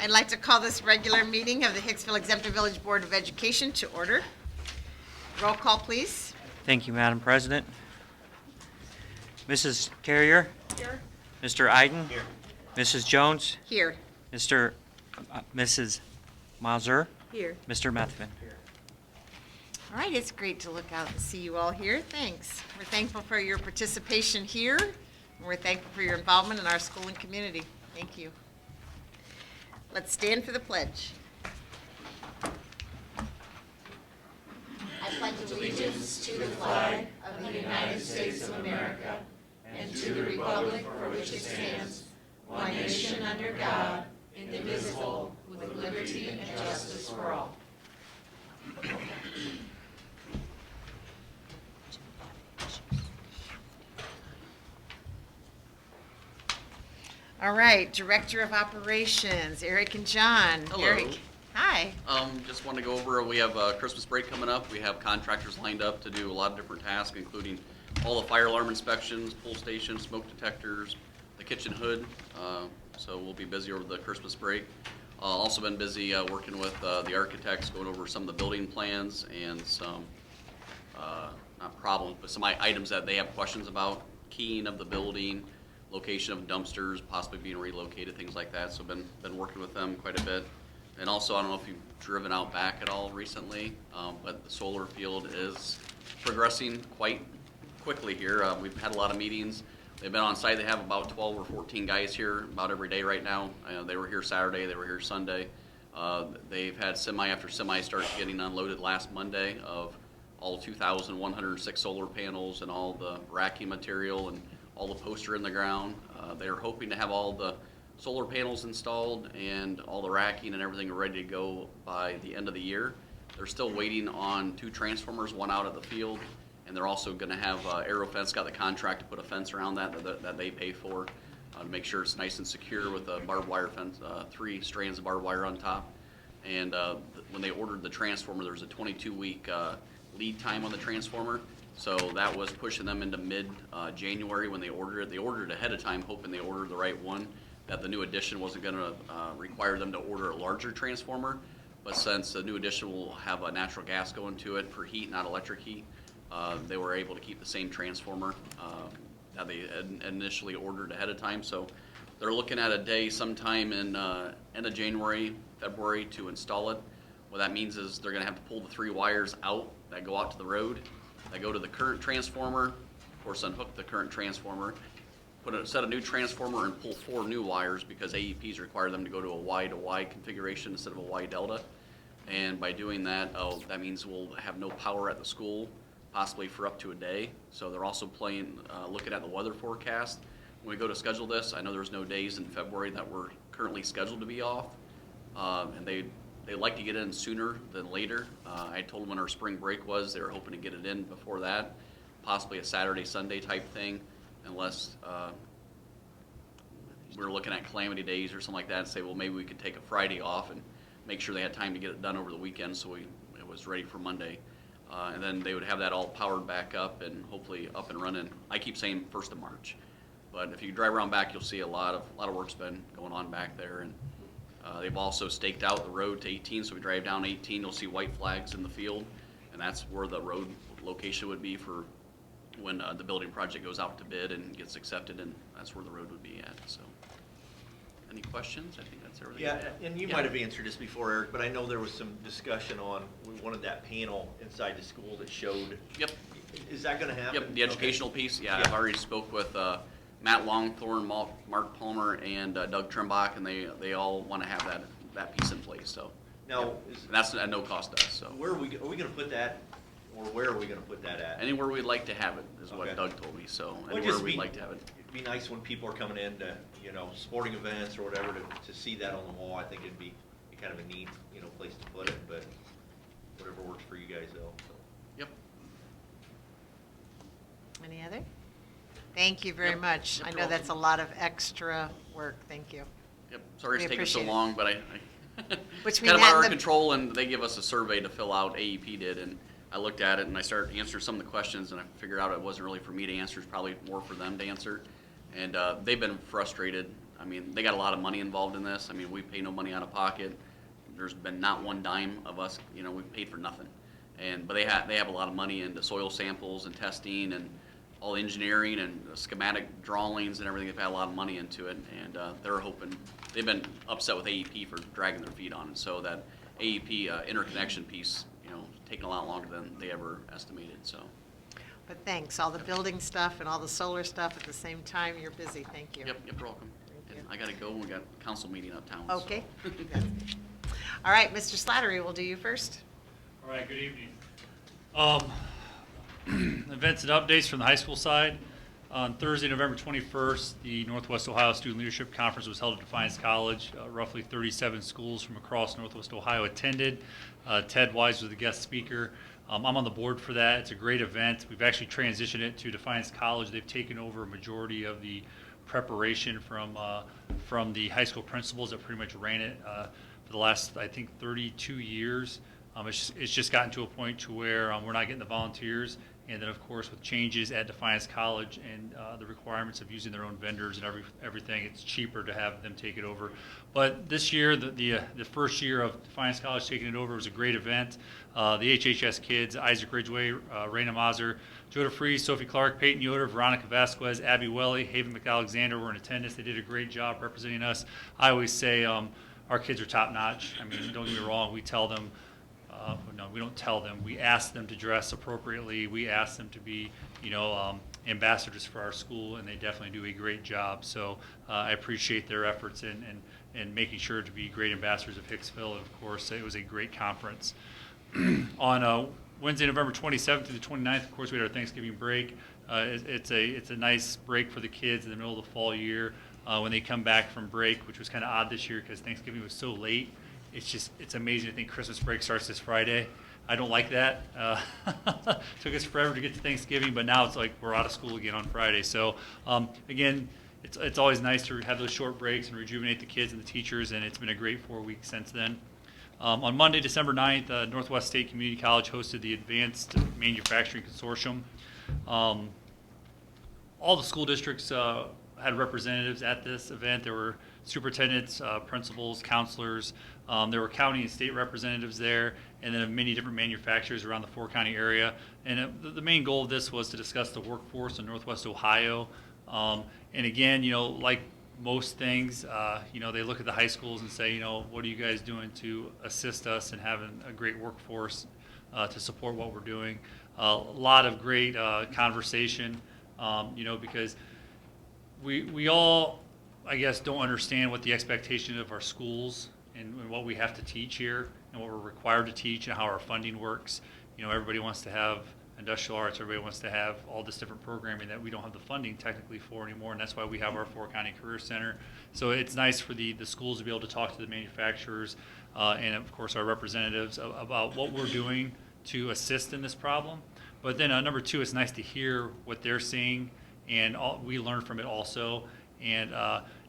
I'd like to call this regular meeting of the Hicksville Exempted Village Board of Education to order. Roll call, please. Thank you, Madam President. Mrs. Carrier? Here. Mr. Iden? Here. Mrs. Jones? Here. Mrs. Mazur? Here. Mr. Methvin? All right, it's great to look out and see you all here. Thanks. We're thankful for your participation here, and we're thankful for your involvement in our school and community. Thank you. Let's stand for the pledge. I pledge allegiance to the flag of the United States of America and to the republic for which it stands, one nation under God, indivisible, with liberty and justice for all. All right, Director of Operations, Eric and John. Hello. Eric, hi. Just want to go over, we have Christmas break coming up. We have contractors lined up to do a lot of different tasks, including all the fire alarm inspections, pull stations, smoke detectors, the kitchen hood. So we'll be busy over the Christmas break. Also been busy working with the architects, going over some of the building plans and some, not problems, but some items that they have questions about, keying of the building, location of dumpsters, possibly being relocated, things like that. So been working with them quite a bit. And also, I don't know if you've driven out back at all recently, but the solar field is progressing quite quickly here. We've had a lot of meetings. They've been on site. They have about 12 or 14 guys here about every day right now. They were here Saturday. They were here Sunday. They've had semi after semi start getting unloaded last Monday of all 2,106 solar panels and all the racking material and all the poster in the ground. They're hoping to have all the solar panels installed and all the racking and everything ready to go by the end of the year. They're still waiting on 2 transformers, one out at the field, and they're also going to have Aero Fence got the contract to put a fence around that they pay for to make sure it's nice and secure with a barbed wire fence, 3 strands of barbed wire on top. And when they ordered the transformer, there was a 22-week lead time on the transformer. So that was pushing them into mid-January when they ordered it. They ordered it ahead of time, hoping they ordered the right one, that the new edition wasn't going to require them to order a larger transformer. But since the new edition will have a natural gas going to it for heat, not electric heat, they were able to keep the same transformer that they had initially ordered ahead of time. So they're looking at a day sometime in end of January, February to install it. What that means is they're going to have to pull the 3 wires out that go out to the road, that go to the current transformer, of course unhook the current transformer, set a new transformer and pull 4 new wires because AEPs require them to go to a Y-to-Y configuration instead of a Y-delta. And by doing that, that means we'll have no power at the school, possibly for up to a day. So they're also looking at the weather forecast. When we go to schedule this, I know there's no days in February that we're currently scheduled to be off. And they like to get in sooner than later. I told them when our spring break was, they were hoping to get it in before that, possibly a Saturday, Sunday type thing, unless we were looking at calamity days or something like that and say, well, maybe we could take a Friday off and make sure they had time to get it done over the weekend so it was ready for Monday. And then they would have that all powered back up and hopefully up and running. I keep saying 1st of March, but if you drive around back, you'll see a lot of work's been going on back there. And they've also staked out the road to 18, so we drive down 18, you'll see white flags in the field, and that's where the road location would be for when the building project goes out to bid and gets accepted, and that's where the road would be at. So, any questions? I think that's everything. Yeah, and you might have answered this before, Eric, but I know there was some discussion on, we wanted that panel inside the school that showed. Yep. Is that going to happen? Yep, the educational piece, yeah. Yeah. I've already spoke with Matt Longthorne, Mark Palmer, and Doug Trimbach, and they all want to have that piece in place. So Now, yep. And that's at no cost to us. So where are we going to put that, or where are we going to put that at? anywhere we'd like to have it is what Okay. Doug told me. So Well, anywhere we'd like to have it. It'd be nice when people are coming in to, sporting events or whatever, to see that on the wall. I think it'd be kind of a neat, place to put it, but whatever works for you guys though. So. Yep. Any other? Thank you very Yep. much. Yep, I you're know that's a welcome. lot of extra work. Thank you. Yep. Sorry We it's taking so appreciate it. long, but I Which kind of mean out of our that control, and they give us a survey to fill out. AEP did, and I looked at it and I started answering some of the questions, and I figured out it wasn't really for me to answer. It's probably more for them to answer. And they've been frustrated I mean, they got a lot of money involved in this. I mean, we pay no money out of pocket. There's been not one dime of us, you know, we've paid for nothing. But they have a lot of money into soil samples and testing and all engineering and schematic drawings and everything. They've had a lot of money into it, and they're hoping, they've been upset with AEP for dragging their feet on it. So that AEP interconnection piece, you know, taking a lot longer than they ever estimated, so. But thanks, all the building stuff and all the solar stuff at the same time, you're busy, thank you. Yep, you're welcome. Thank you. And I gotta go, we got a council meeting uptown. so. Okay. All right, Mr. Slattery, we'll do you first. All right, good evening. Events and updates from the high school side. On Thursday, November 21st, the Northwest Ohio Student Leadership Conference was held at Defiance College. Roughly 37 schools from across Northwest Ohio attended. Ted Wise was the guest speaker. I'm on the board for that. It's a great event. We've actually transitioned it to Defiance College. They've taken over a majority of the preparation from the high school principals that pretty much ran it for the last, I think, 32 years. It's just gotten to a point to where we're not getting the volunteers, and then of course with changes at Defiance College and the requirements of using their own vendors and everything, it's cheaper to have them take it over. But this year, the first year of Defiance College taking it over, was a great event. The HHS kids, Isaac Ridgway, Raina Mazur, Joda Freeze, Sophie Clark, Peyton Yoder, Veronica Vasquez, Abby Welly, Haven McAlexander were in attendance. They did a great job representing us. I always say our kids are top notch. I mean, don't get me wrong, we tell them, no, we don't tell them. We ask them to dress appropriately. We ask them to be, you know, ambassadors for our school, and they definitely do a great job. So I appreciate their efforts in making sure to be great ambassadors of Hicksville. And of course, it was a great conference. On Wednesday, November 27th through the 29th, of course, we had our Thanksgiving break. It's a nice break for the kids in the middle of the fall year when they come back from break, which was kind of odd this year because Thanksgiving was so late. It's amazing to think Christmas break starts this Friday. I don't like that. Took us forever to get to Thanksgiving, but now it's like we're out of school again on Friday. So again, it's always nice to have those short breaks and rejuvenate the kids and the teachers, and it's been a great 4 weeks since then. On Monday, December 9th, Northwest State Community College hosted the Advanced Manufacturing Consortium. All the school districts had representatives at this event. There were superintendents, principals, counselors. There were county and state representatives there, and then many different manufacturers around the four-county area. And the main goal of this was to discuss the workforce in Northwest Ohio. And again, you know, like most things, you know, they look at the high schools and say, you know, what are you guys doing to assist us in having a great workforce to support what we're doing? A lot of great conversation, you know, because we all, I guess, don't understand what the expectation of our schools and what we have to teach here and what we're required to teach and how our funding works. You know, everybody wants to have industrial arts, everybody wants to have all this different programming that we don't have the funding technically for anymore, and that's why we have our four-county career center. So it's nice for the schools to be able to talk to the manufacturers and of course our representatives about what we're doing to assist in this problem. But then number two, it's nice to hear what they're seeing, and we learn from it also. And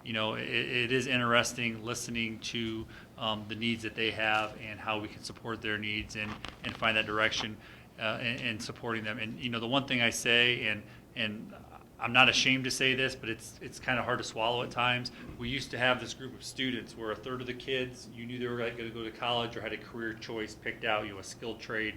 you know, it is interesting listening to the needs that they have and how we can support their needs and find that direction and supporting them. And you know, the one thing I say, and I'm not ashamed to say this, but it's kind of hard to swallow at times. We used to have this group of students where a third of the kids, you knew they were going to go to college or had a career choice picked out, you know, a skilled trade.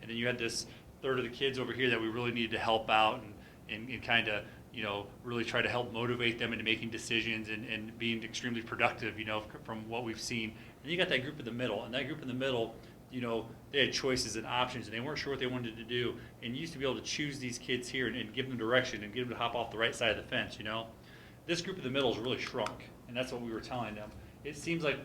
And then you had this third of the kids over here that we really needed to help out and kind of, you know, really try to help motivate them into making decisions and being extremely productive, you know, from what we've seen. And you got that group in the middle, and that group in the middle, you know, they had choices and options, and they weren't sure what they wanted to do. And you used to be able to choose these kids here and give them direction and get them to hop off the right side of the fence, you know. This group in the middle has really shrunk, and that's what we were telling them. It seems like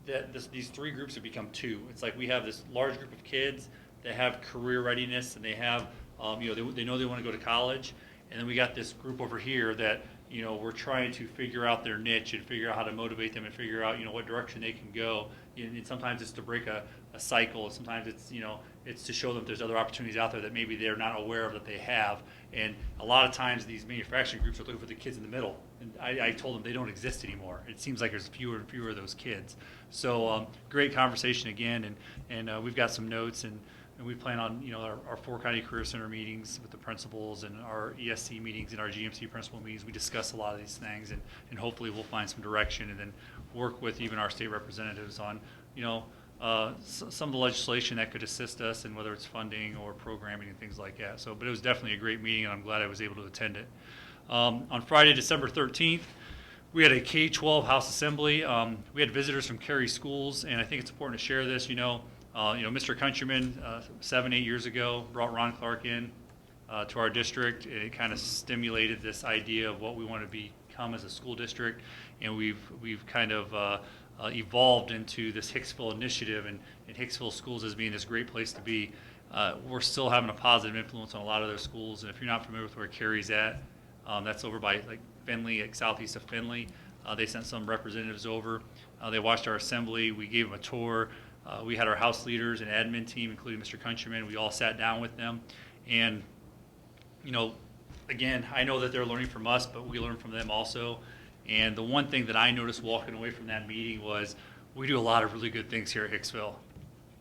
that these three groups have become two. It's like we have this large group of kids that have career readiness, and they have, you know, they know they want to go to college. And then we got this group over here that, you know, we're trying to figure out their niche and figure out how to motivate them and figure out, you know, what direction they can go. And sometimes it's to break a cycle. And sometimes it's, you know, it's to show them there's other opportunities out there that maybe they're not aware of that they have. And a lot of times these manufacturing groups are looking for the kids in the middle. And I told them they don't exist anymore. It seems like there's fewer and fewer of those kids. So great conversation again. And we've got some notes and and we plan on, our 4 County Career Center meetings with the principals and our ESC meetings and our GMC principal meetings. We discuss a lot of these things, and hopefully we'll find some direction and then work with even our state representatives on, some of the legislation that could assist us, and whether it's funding or programming and things like that. So, but it was definitely a great meeting, and I'm glad I was able to attend it. On Friday, December 13th, we had a K-12 House Assembly. We had visitors from Cary schools, and I think it's important to share this. Mr. Countryman, 7-8 years ago, brought Ron Clark in to our district, and it kind of stimulated this idea of what we want to become as a school district, and we've kind of evolved into this Hicksville initiative, and Hicksville schools as being this great place to be. We're still having a positive influence on a lot of those schools, and if you're not familiar with where Cary's at, that's over by like Findlay, like southeast of Findlay. They sent some representatives over. They watched our assembly. We gave them a tour. We had our house leaders and admin team, including Mr. Countryman. We all sat down with them, and again, I know that they're learning from us, but we learn from them also. And the one thing that I noticed walking away from that meeting was we do a lot of really good things here at Hicksville.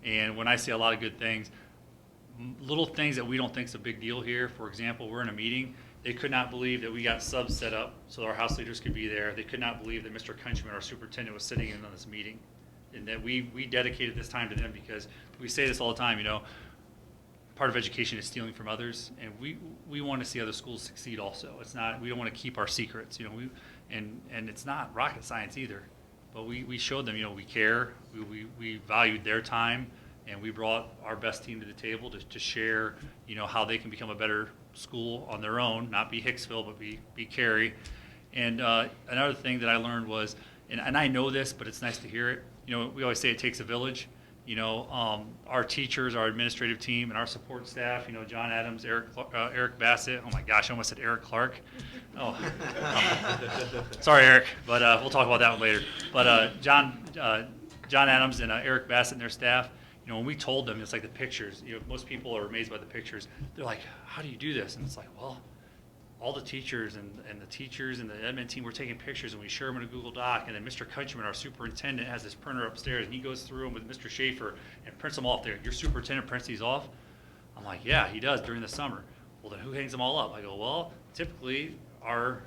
And when I say a lot of good things, little things that we don't think is a big deal here. For example, we're in a meeting. They could not believe that we got subs set up so our house leaders could be there. They could not believe that Mr. Countryman, our superintendent, was sitting in on this meeting. And that we dedicated this time to them, because we say this all the time, part of education is stealing from others, and we want to see other schools succeed also. It's not, we don't want to keep our secrets, and it's not rocket science either, but we showed them, we care, we valued their time, and we brought our best team to the table to share, how they can become a better school on their own, not be Hicksville, but be Cary. And another thing that I learned was, and I know this, but it's nice to hear it, we always say it takes a village. Our teachers, our administrative team, and our support staff, John Adams, Eric Bassett. Oh my gosh, I almost said Eric Clark. Oh, sorry, Eric, but we'll talk about that one later. But John Adams and Eric Bassett and their staff, when we told them, it's like the pictures. Most people are amazed by the pictures. They're like, how do you do this? And it's like, well, all the teachers and the teachers and the admin team, we're taking pictures and we share them in a Google Doc. And then Mr. Countryman, our superintendent, has this printer upstairs, and he goes through them with Mr. Schaefer and prints them off there. Your superintendent prints these off? I'm like, yeah, he does during the summer. Well, then who hangs them all up? I go, well, typically our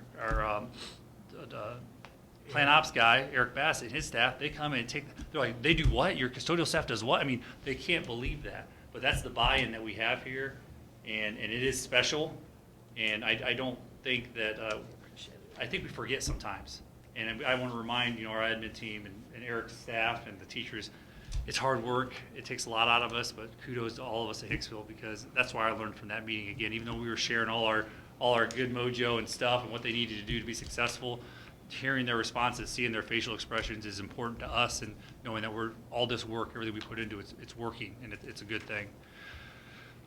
plant ops guy, Eric Bassett, and his staff, they come in and they're like, they do what? Your custodial staff does what? I mean, they can't believe that. But that's the buy-in that we have here, and it is special. And I don't think that, I think we forget sometimes. And I want to remind, our admin team and Eric's staff and the teachers, it's hard work. It takes a lot out of us, but kudos to all of us at Hicksville, because that's why I learned from that meeting again. Even though we were sharing all our good mojo and stuff and what they needed to do to be successful, hearing their responses, seeing their facial expressions is important to us, and knowing that all this work, everything we put into it, it's working, and it's a good thing.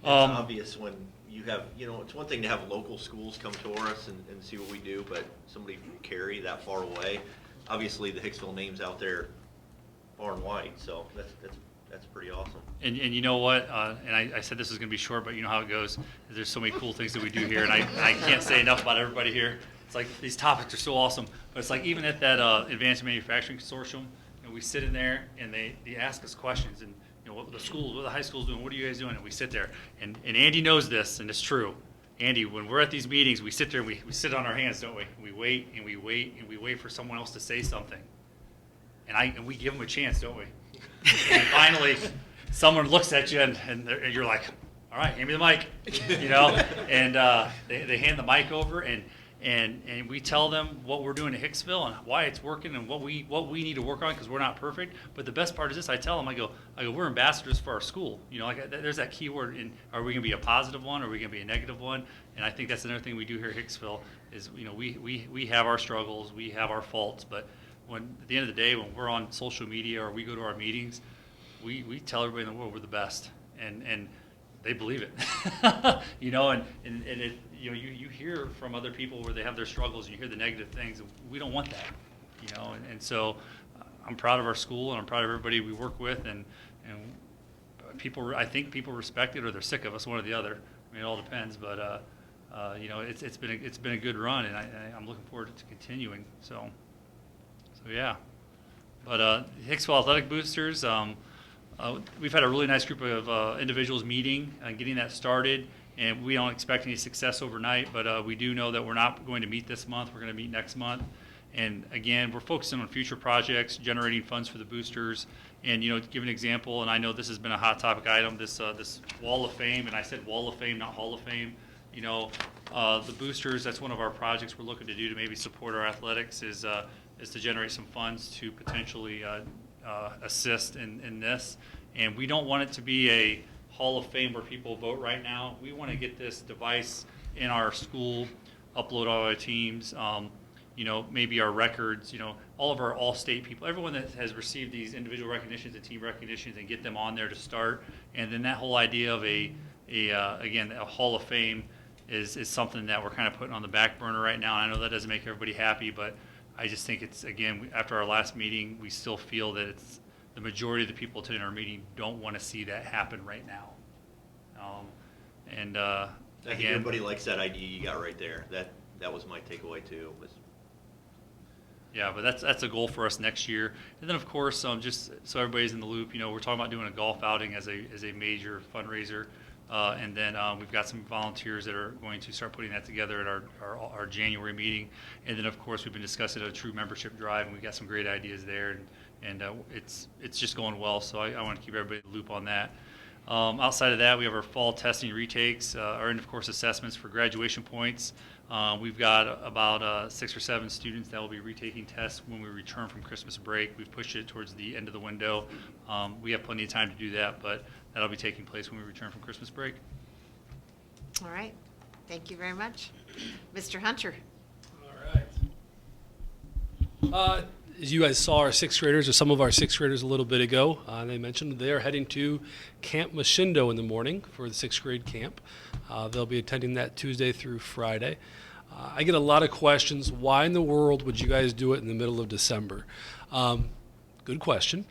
It's obvious when you have, it's one thing to have local schools come to us and see what we do, but somebody from Cary that far away, obviously the Hicksville name's out there far and wide, so that's pretty awesome. And you know what, and I said this is going to be short, but you know how it goes. There's so many cool things that we do here, and I can't say enough about everybody here. It's like these topics are so awesome, but it's like even at that Advanced Manufacturing Consortium, we sit in there and they ask us questions, and what the high school's doing, what are you guys doing? And we sit there, and Andy knows this, and it's true. Andy, when we're at these meetings, we sit there and we sit on our hands, don't we? We wait and we wait and we wait for someone else to say something, and we give them a chance, don't we? And finally, someone looks at you and you're like, all right, hand me the mic, and they hand the mic over, and we tell them what we're doing at Hicksville and why it's working and what we need to work on, because we're not perfect. But the best part is this: I tell them, I go, we're ambassadors for our school. There's that key word. Are we going to be a positive one, or are we going to be a negative one? And I think that's another thing we do here at Hicksville is, we have our struggles, we have our faults, but at the end of the day, when we're on social media or we go to our meetings, we tell everybody in the world we're the best, and they believe it. And it, you hear from other people where they have their struggles, and you hear the negative things, and we don't want that, and so I'm proud of our school, and I'm proud of everybody we work with, and I think people respect it, or they're sick of us, one or the other. I mean, it all depends, but it's been a good run, and I'm looking forward to continuing. So yeah. But Hicksville Athletic Boosters, We've had a really nice group of individuals meeting and getting that started, and we don't expect any success overnight, but we do know that we're not going to meet this month. We're going to meet next month. And again, we're focusing on future projects, generating funds for the boosters. And, to give an example, and I know this has been a hot topic item, this Wall of Fame, and I said Wall of Fame, not Hall of Fame. The boosters, that's one of our projects we're looking to do to maybe support our athletics is to generate some funds to potentially assist in this. And we don't want it to be a Hall of Fame where people vote right now. We want to get this device in our school, upload all our teams, maybe our records, all of our all-state people, everyone that has received these individual recognitions and team recognitions, and get them on there to start. And then that whole idea of a Hall of Fame is something that we're kind of putting on the back burner right now. And I know that doesn't make everybody happy, but I just think it's, again, after our last meeting, we still feel that it's the majority of the people attending our meeting don't want to see that happen right now. I think Again, everybody likes that idea you got right there. That was my takeaway too. yeah, but that's a goal for us next year. And then, of course, just so everybody's in the loop, we're talking about doing a golf outing as a major fundraiser. And then we've got some volunteers that are going to start putting that together at our January meeting. And then, of course, we've been discussing a true membership drive, and we've got some great ideas there. And it's just going well, so I want to keep everybody in the loop on that. Outside of that, we have our fall testing retakes, our end of course assessments for graduation points. We've got about 6 or 7 students that will be retaking tests when we return from Christmas break. We've pushed it towards the end of the window. We have plenty of time to do that, but that'll be taking place when we return from Christmas break. All right. Thank you very much. Mr. Hunter. All right. As you guys saw, our 6th graders, or some of our 6th graders a little bit ago, they mentioned they are heading to Camp Machindo in the morning for the 6th grade camp. They'll be attending that Tuesday through Friday. I get a lot of questions, why in the world would you guys do it in the middle of December? Good question.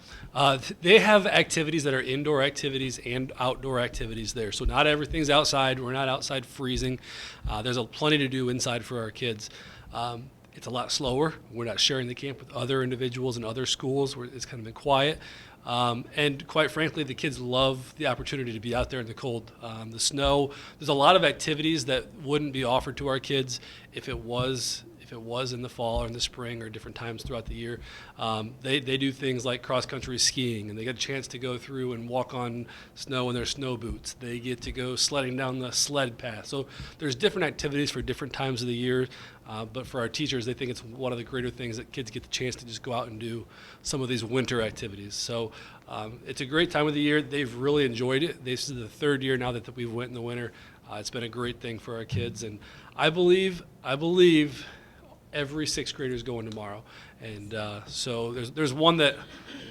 They have activities that are indoor activities and outdoor activities there. So not everything's outside. We're not outside freezing. There's plenty to do inside for our kids. It's a lot slower. We're not sharing the camp with other individuals in other schools where it's kind of been quiet. And quite frankly, the kids love the opportunity to be out there in the cold. The snow, there's a lot of activities that wouldn't be offered to our kids if it was in the fall or in the spring or different times throughout the year. They do things like cross-country skiing, and they get a chance to go through and walk on snow in their snow boots. They get to go sledding down the sled path. So there's different activities for different times of the year, but for our teachers, they think it's one of the greater things that kids get the chance to just go out and do some of these winter activities. So it's a great time of the year. They've really enjoyed it. This is the 3rd year now that we went in the winter. It's been a great thing for our kids, and I believe every 6th grader is going tomorrow. And so there's one that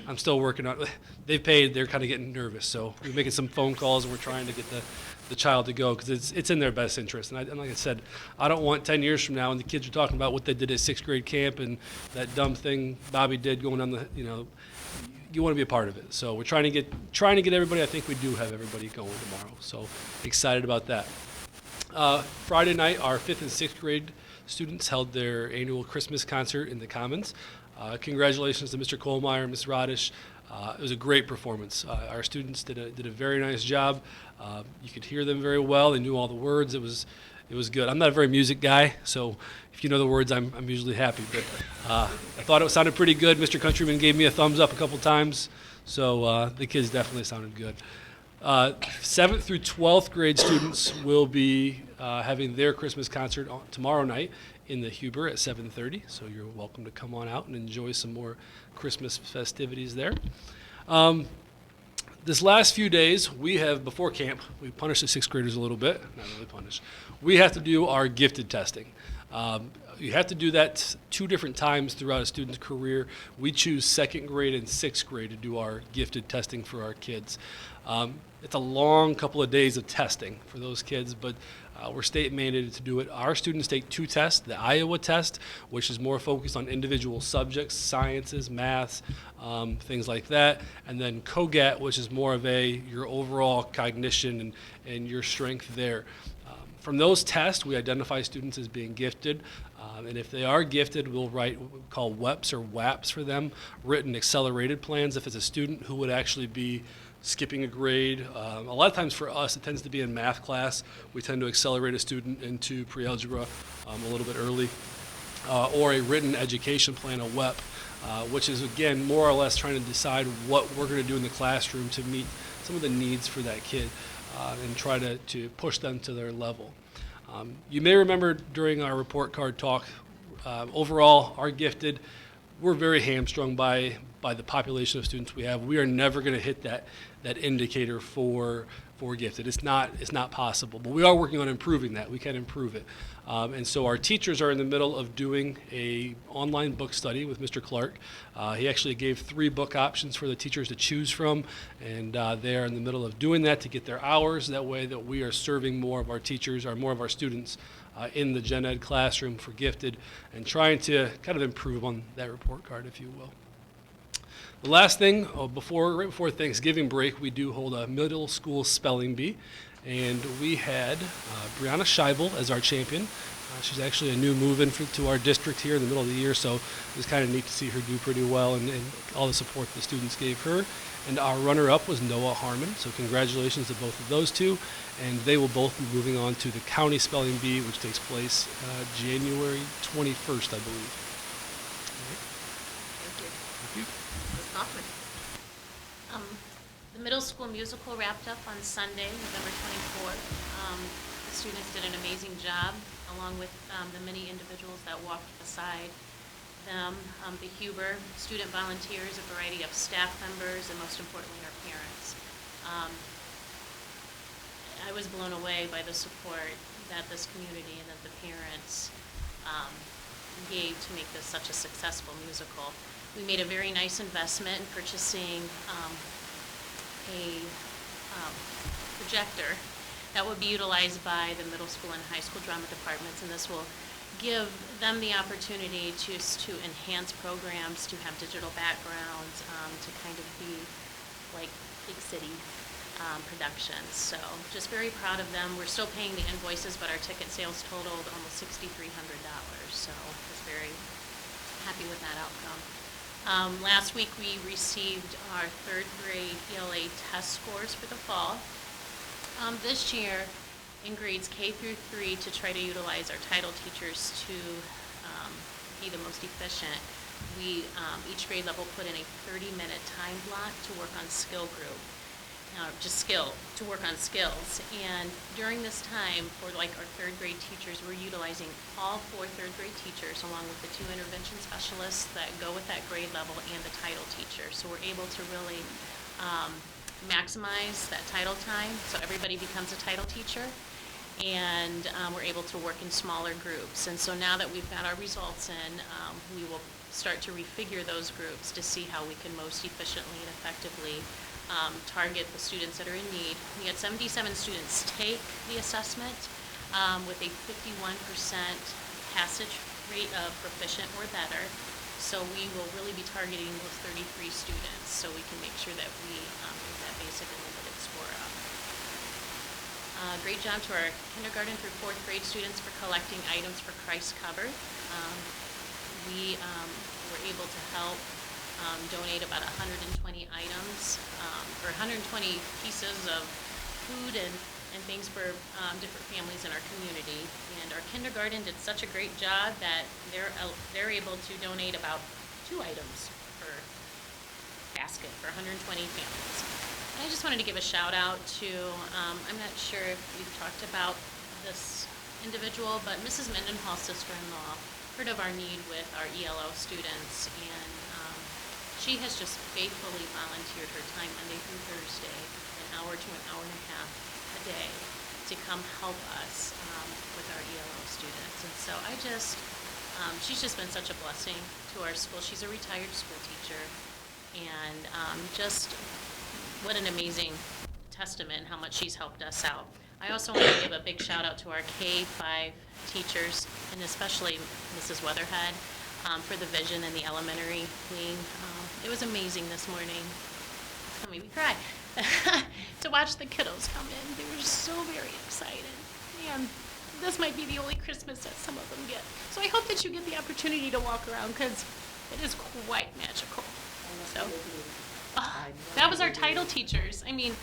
I'm still working on. They've paid, they're kind of getting nervous. So we're making some phone calls, and we're trying to get the child to go because it's in their best interest. And like I said, I don't want 10 years from now when the kids are talking about what they did at 6th grade camp and that dumb thing Bobby did going on you want to be a part of it. So we're trying to get everybody. I think we do have everybody going tomorrow. So excited about that. Friday night, our 5th and 6th grade students held their annual Christmas concert in the Commons. Congratulations to Mr. Kohlmeyer and Ms. Radish. It was a great performance. Our students did a very nice job. You could hear them very well. They knew all the words. It was good. I'm not a very music guy, so if you know the words, I'm usually happy. But I thought it sounded pretty good. Mr. Countryman gave me a thumbs up a couple times, so the kids definitely sounded good. 7th through 12th grade students will be having their Christmas concert tomorrow night in the Huber at 7:30, so you're welcome to come on out and enjoy some more Christmas festivities there. This last few days, before camp, we punish the 6th graders a little bit. Not really punish. We have to do our gifted testing. You have to do that 2 different times throughout a student's career. We choose 2nd grade and 6th grade to do our gifted testing for our kids. It's a long couple of days of testing for those kids, but we're state mandated to do it. Our students take 2 tests, the Iowa test, which is more focused on individual subjects, sciences, maths, things like that, and then COGAT, which is more of your overall cognition and your strength there. From those tests, we identify students as being gifted. And if they are gifted, we'll write what we call WEPs or WAPs for them, written accelerated plans. If it's a student who would actually be skipping a grade, a lot of times for us it tends to be in math class. We tend to accelerate a student into pre-algebra a little bit early. Or a written education plan, a WEP, which is, again, more or less trying to decide what we're going to do in the classroom to meet some of the needs for that kid and try to push them to their level. You may remember during our report card talk, overall, our gifted, we're very hamstrung by the population of students we have. We are never going to hit that indicator for gifted. It's not possible, but we are working on improving that. We can improve it. And so our teachers are in the middle of doing a online book study with Mr. Clark. He actually gave 3 book options for the teachers to choose from, and they are in the middle of doing that to get their hours. That way that we are serving more of our teachers or more of our students in the gen ed classroom for gifted and trying to kind of improve on that report card, if you will. The last thing, right before Thanksgiving break, we do hold a middle school spelling bee, and we had Brianna Scheibel as our champion. She's actually a new move-in to our district here in the middle of the year, so it was kind of neat to see her do pretty well and all the support the students gave her. And our runner-up was Noah Harmon, so congratulations to both of those two. And they will both be moving on to the county spelling bee, which takes place January 21st, I believe. Thank you. Ms. Kaufman. The middle school musical wrapped up on Sunday, November 24th. The students did an amazing job, along with the many individuals that walked beside them, the Huber student volunteers, a variety of staff members, and most importantly, our parents. I was blown away by the support that this community and that the parents gave to make this such a successful musical. We made a very nice investment in purchasing a projector that would be utilized by the middle school and high school drama departments, and this will give them the opportunity to enhance programs, to have digital backgrounds, to kind of be like big city productions. So just very proud of them. We're still paying the invoices, but our ticket sales totaled almost $6,300, so just very happy with that outcome. Last week we received our 3rd grade ELA test scores for the fall. This year, in grades K through 3, to try to utilize our title teachers to be the most efficient, we each grade level put in a 30-minute time block to work on skill group. To work on skills. And during this time, for like our 3rd grade teachers, we're utilizing all 4 3rd grade teachers along with the 2 intervention specialists that go with that grade level and the title teacher. So we're able to really maximize that title time so everybody becomes a title teacher. And we're able to work in smaller groups. And so now that we've got our results in, we will start to refigure those groups to see how we can most efficiently and effectively target the students that are in need. We had 77 students take the assessment with a 51% passage rate of proficient or better. So we will really be targeting those 33 students so we can make sure that we get that basic and limited score up. Great job to our kindergarten through 4th grade students for collecting items for Christ Covered. We were able to help donate about 120 items, or 120 pieces of food and things for different families in our community. And our kindergarten did such a great job that they're able to donate about 2 items per basket for 120 families. And I just wanted to give a shout out to, I'm not sure if we've talked about this individual, but Mrs. Mendenhall's sister-in-law heard of our need with our ELO students, and she has just faithfully volunteered her time Monday through Thursday, an hour to an hour and a half a day, to come help us with our ELO students. And so she's just been such a blessing to our school. She's a retired school teacher, and just what an amazing testament how much she's helped us out. I also want to give a big shout out to our K-5 teachers, and especially Mrs. Weatherhead, for the vision in the elementary wing. It was amazing this morning. It made me cry to watch the kiddos come in. They were so very excited. And this might be the only Christmas that some of them get. So I hope that you get the opportunity to walk around, because it is quite magical. So, that was our title teachers. I mean,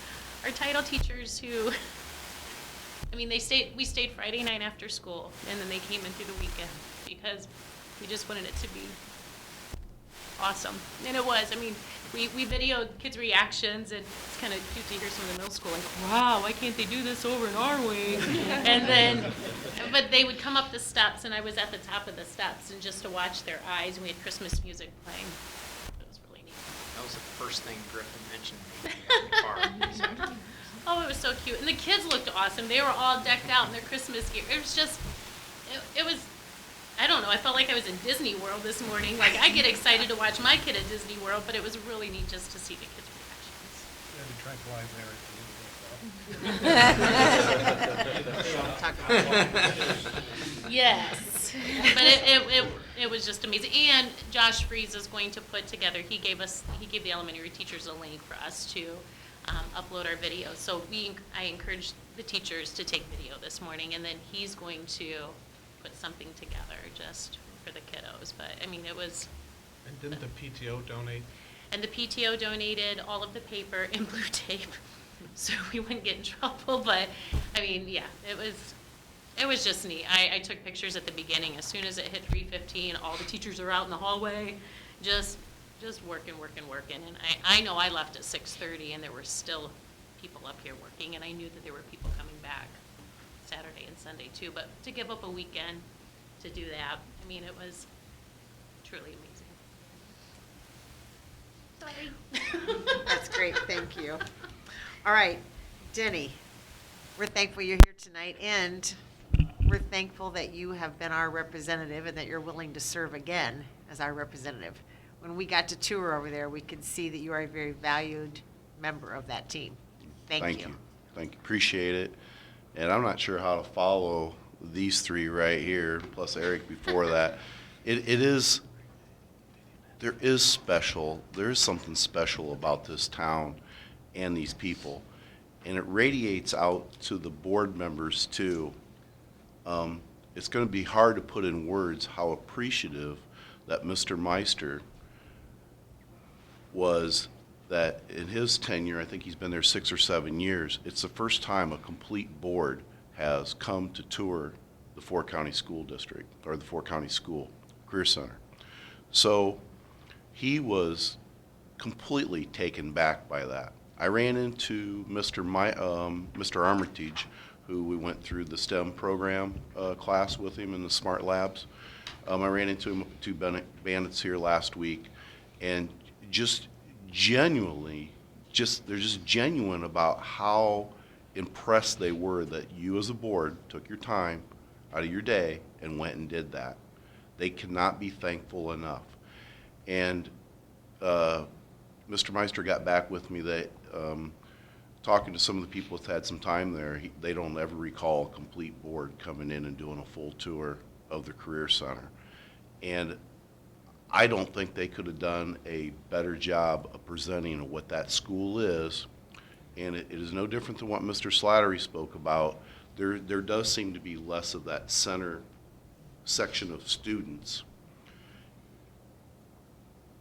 our title teachers who, I mean, we stayed Friday night after school, and then they came in through the weekend, because we just wanted it to be awesome. And it was. I mean, we videoed kids' reactions, and it's kind of cute to hear some of the middle school like, wow, why can't they do this over in our way? And then, but they would come up the steps, and I was at the top of the steps, and just to watch their eyes, and we had Christmas music playing. It was really neat. That was the first thing Griffin mentioned to me in the car. He's like, Oh, it was so cute. And the kids looked awesome. They were all decked out in their Christmas gear. It was just, it was, I don't know, I felt like I was in Disney World this morning. Like, I get excited to watch my kid at Disney World, but it was really neat just to see the kids' reactions. Yeah, to tranquilize Eric a little Yes. But it was just amazing. And Josh Freeze is going to put together, he gave the elementary teachers a link for us to upload our video. So I encouraged the teachers to take video this morning, and then he's going to put something together just for the kiddos. But I mean, it was. And didn't the PTO donate? And the PTO donated all of the paper and blue tape, so we wouldn't get in trouble. But I mean, yeah, it was just neat. I took pictures at the beginning. As soon as it hit 3:15, all the teachers are out in the hallway, just working. And I know I left at 6:30, and there were still people up here working, and I knew that there were people coming back Saturday and Sunday too. But to give up a weekend to do that, I mean, it was truly amazing. Sorry. That's great, thank you. All right, Denny, we're thankful you're here tonight, and we're thankful that you have been our representative and that you're willing to serve again as our representative. When we got to tour over there, we could see that you are a very valued member of that team. Thank you. Thank you. Appreciate it. And I'm not sure how to follow these three right here, plus Eric before that. There is something special about this town and these people. And it radiates out to the board members too. It's going to be hard to put in words how appreciative that Mr. Meister was, that in his tenure, I think he's been there 6 or 7 years, it's the first time a complete board has come to tour the 4-county school district, or the 4-county school career center. So he was completely taken back by that. I ran into Mr. Armitage, who we went through the STEM program class with him in the Smart Labs. I ran into him at 2 Bandits here last week, and just genuinely, they're just genuine about how impressed they were that you as a board took your time out of your day and went and did that. They cannot be thankful enough. And Mr. Meister got back with me that talking to some of the people that's had some time there, they don't ever recall a complete board coming in and doing a full tour of the Career Center. And I don't think they could have done a better job of presenting what that school is. And it is no different than what Mr. Slattery spoke about. There does seem to be less of that center section of students.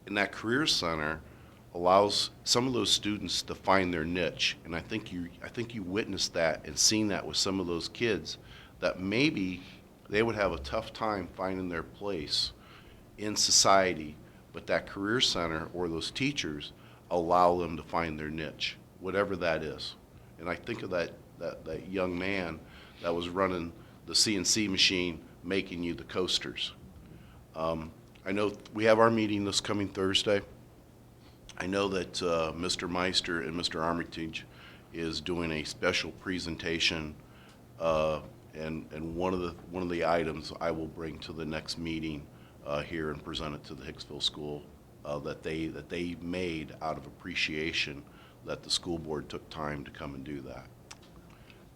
And that Career Center allows some of those students to find their niche. And I think you witnessed that and seen that with some of those kids, that maybe they would have a tough time finding their place in society, but that Career Center or those teachers allow them to find their niche, whatever that is. And I think of that young man that was running the CNC machine, making you the coasters. I know we have our meeting this coming Thursday. I know that Mr. Meister and Mr. Armitage is doing a special presentation, and one of the items I will bring to the next meeting here and present it to the Hicksville school that they made out of appreciation that the school board took time to come and do that.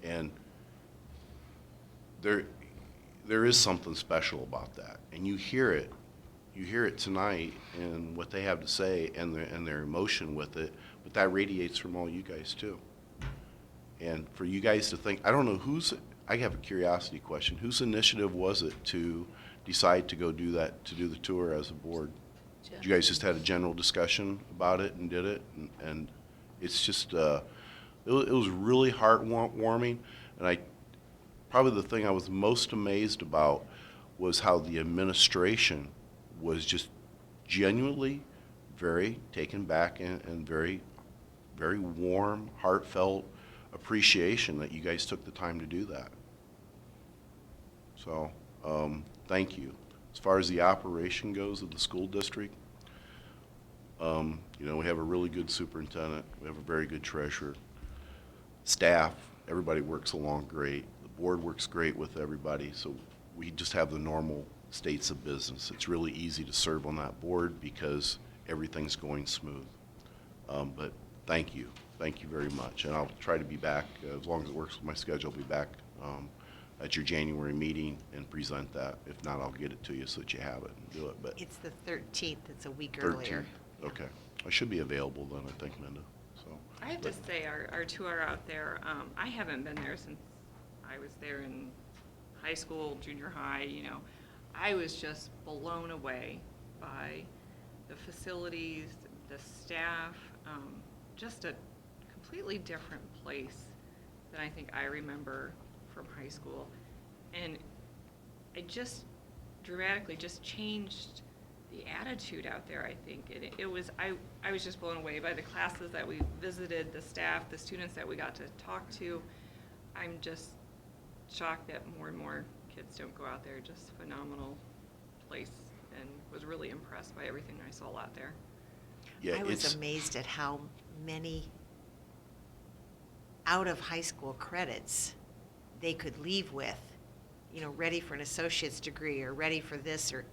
And there is something special about that, and you hear it. You hear it tonight and what they have to say and their emotion with it, but that radiates from all you guys too. And for you guys to think, I don't know I have a curiosity question. Whose initiative was it to decide to go do that, to do the tour as a board? You guys just had a general discussion about it and did it, and it's just, it was really heartwarming, and probably the thing I was most amazed about was how the administration was just genuinely very taken back and very, very warm, heartfelt appreciation that you guys took the time to do that. So, thank you. As far as the operation goes of the school district, you know, we have a really good superintendent. We have a very good treasurer. Staff, everybody works along great. The board works great with everybody. So we just have the normal states of business. It's really easy to serve on that board because everything's going smooth. But thank you. Thank you very much. And I'll try to be back, as long as it works with my schedule, I'll be back at your January meeting and present that. If not, I'll get it to you so that you have it and do it. But It's the 13th, it's a week earlier. 13th. Okay. I should be available then, I think, Minda. So. I have to say, our tour out there, I haven't been there since I was there in high school, junior high, you know. I was just blown away by the facilities, the staff, just a completely different place than I think I remember from high school. And it just dramatically just changed the attitude out there, I think. It was, I was just blown away by the classes that we visited, the staff, the students that we got to talk to. I'm just shocked that more and more kids don't go out there. Just phenomenal place, and was really impressed by everything I saw out there. Yeah, I was amazed at how many out of high school credits they could leave with, you know, ready for an associate's degree or ready for this, or,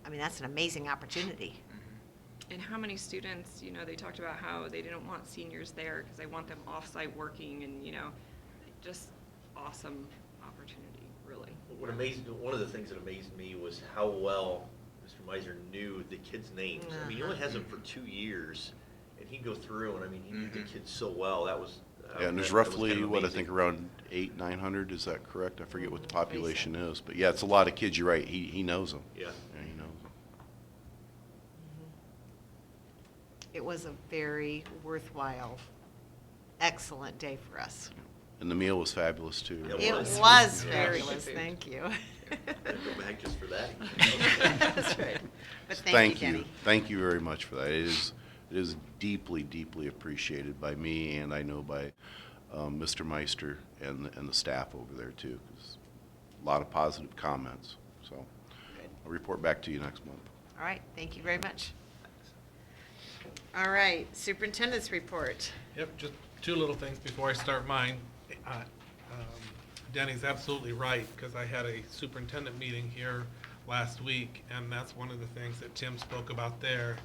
I mean, that's an amazing opportunity. And how many students, you know, they talked about how they didn't want seniors there because they want them off-site working, and, you know, just awesome opportunity, really. One of the things that amazed me was how well Mr. Meiser knew the kids' names. I mean, he only has them for 2 years, and he'd go through, and I mean, he knew the kids so well. That was Yeah, and there's that was roughly, kind of what, I amazing. think around 800-900, is that correct? I forget what the population is, but yeah, it's a lot of kids, you're right, he knows them. Yeah. Yeah, he knows them. It was a very worthwhile, excellent day for us. And the meal was fabulous, too. Yeah, It was. was Yeah. fabulous, thank you. I'd go back just for that. That's right. But thank you, Denny. Thank you very much for that. It is deeply, deeply appreciated by me, and I know by Mr. Meister and the staff over there, too. 'Cause a lot of positive comments. So Good. I'll report back to you next month. All right, thank you very much. All right, superintendent's report. Yep, just two little things before I start mine. Denny's absolutely right, because I had a superintendent meeting here last week, and that's one of the things that Tim spoke about there,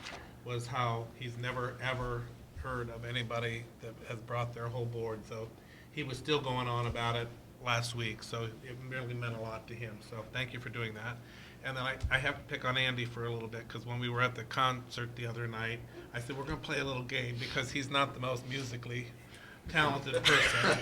was how he's never, ever heard of anybody that has brought their whole board. So he was still going on about it last week, so it really meant a lot to him. So thank you for doing that. And then I have to pick on Andy for a little bit, because when we were at the concert the other night, I said, we're going to play a little game, because he's not the most musically talented person.